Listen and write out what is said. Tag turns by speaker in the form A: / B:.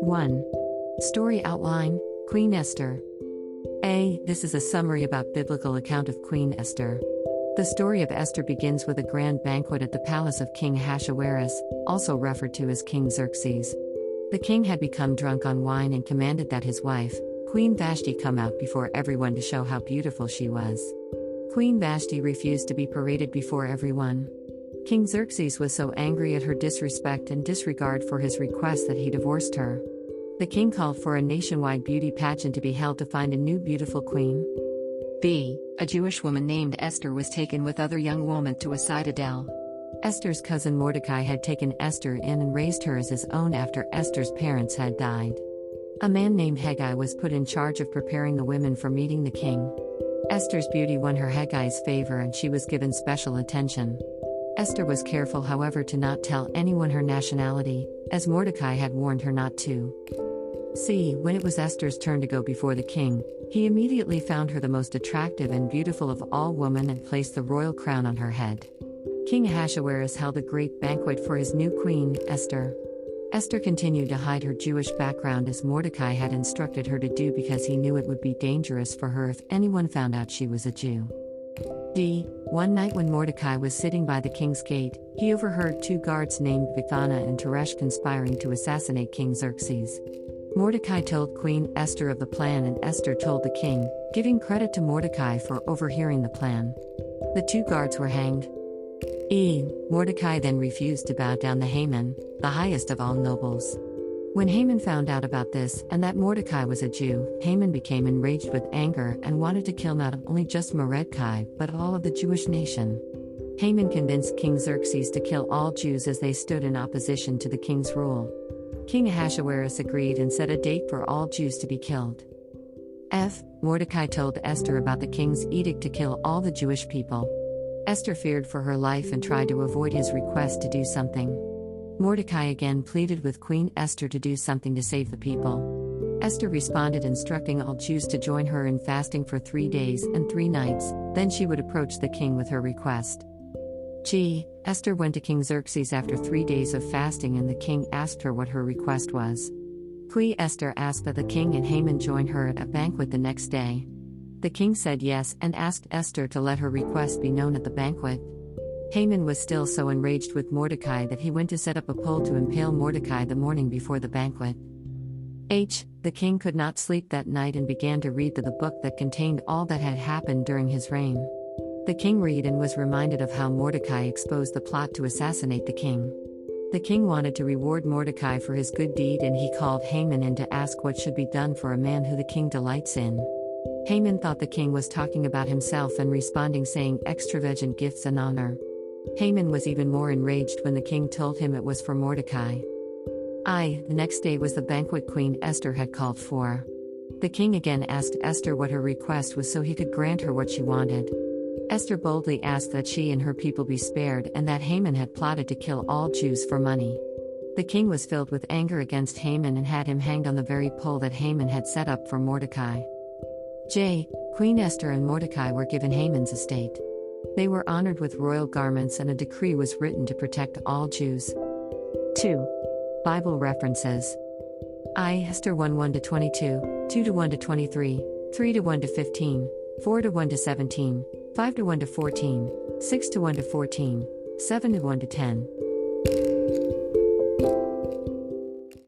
A: 1. Story outline: Queen Esther. This is a summary about biblical account of Queen Esther. The story of Esther begins with a grand banquet at the palace of King Ahasuerus, also referred to as King Xerxes. The king had become drunk on wine and commanded that his wife, Queen Vashti, come out before everyone to show how beautiful she was. Queen Vashti refused to be paraded before everyone. King Xerxes was so angry at her disrespect and disregard for his request that he divorced her. The king called for a nationwide beauty pageant to be held to find a new beautiful queen. A Jewish woman named Esther was taken with other young women to a citadel. Esther's cousin Mordecai had taken Esther in and raised her as his own after Esther's parents had died. A man named Hegai was put in charge of preparing the women for meeting the king. Esther's beauty won her Hegai's favor and she was given special attention. Esther was careful, however, to not tell anyone her nationality, as Mordecai had warned her not to. When it was Esther's turn to go before the king, he immediately found her the most attractive and beautiful of all women and placed the royal crown on her head. King Ahasuerus held a great banquet for his new queen, Esther. Esther continued to hide her Jewish background as Mordecai had instructed her to do because he knew it would be dangerous for her if anyone found out she was a Jew. One night when Mordecai was sitting by the king's gate, he overheard two guards named Bigthana and Teresh conspiring to assassinate King Xerxes. Mordecai told Queen Esther of the plan and Esther told the king, giving credit to Mordecai for overhearing the plan. The two guards were hanged. Mordecai then refused to bow down to Haman, the highest of all nobles. When Haman found out about this and that Mordecai was a Jew, Haman became enraged with anger and wanted to kill not only just Mordecai but all of the Jewish nation. Haman convinced King Xerxes to kill all Jews as they stood in opposition to the king's rule. King Ahasuerus agreed and set a date for all Jews to be killed. Mordecai told Esther about the king's edict to kill all the Jewish people. Esther feared for her life and tried to avoid his request to do something. Mordecai again pleaded with Queen Esther to do something to save the people. Esther responded, instructing all Jews to join her in fasting for 3 days and 3 nights, then she would approach the king with her request. Esther went to King Xerxes after 3 days of fasting and the king asked her what her request was. Queen Esther asked that the king and Haman join her at a banquet the next day. The king said yes and asked Esther to let her request be known at the banquet. Haman was still so enraged with Mordecai that he went to set up a pole to impale Mordecai the morning before the banquet. The king could not sleep that night and began to read the book that contained all that had happened during his reign. The king read and was reminded of how Mordecai exposed the plot to assassinate the king. The king wanted to reward Mordecai for his good deed and he called Haman in to ask what should be done for a man who the king delights in. Haman thought the king was talking about himself and responding saying extravagant gifts and honor. Haman was even more enraged when the king told him it was for Mordecai. The next day was the banquet Queen Esther had called for. The king again asked Esther what her request was so he could grant her what she wanted. Esther boldly asked that she and her people be spared and that Haman had plotted to kill all Jews for money. The king was filled with anger against Haman and had him hanged on the very pole that Haman had set up for Mordecai. Queen Esther and Mordecai were given Haman's estate. They were honored with royal garments and a decree was written to protect all Jews. 2. Bible references. Esther 1:1-22, 2:1-23, 3:1-15, 4:1-17, 5:1-14, 6:1-14, 7:1-10.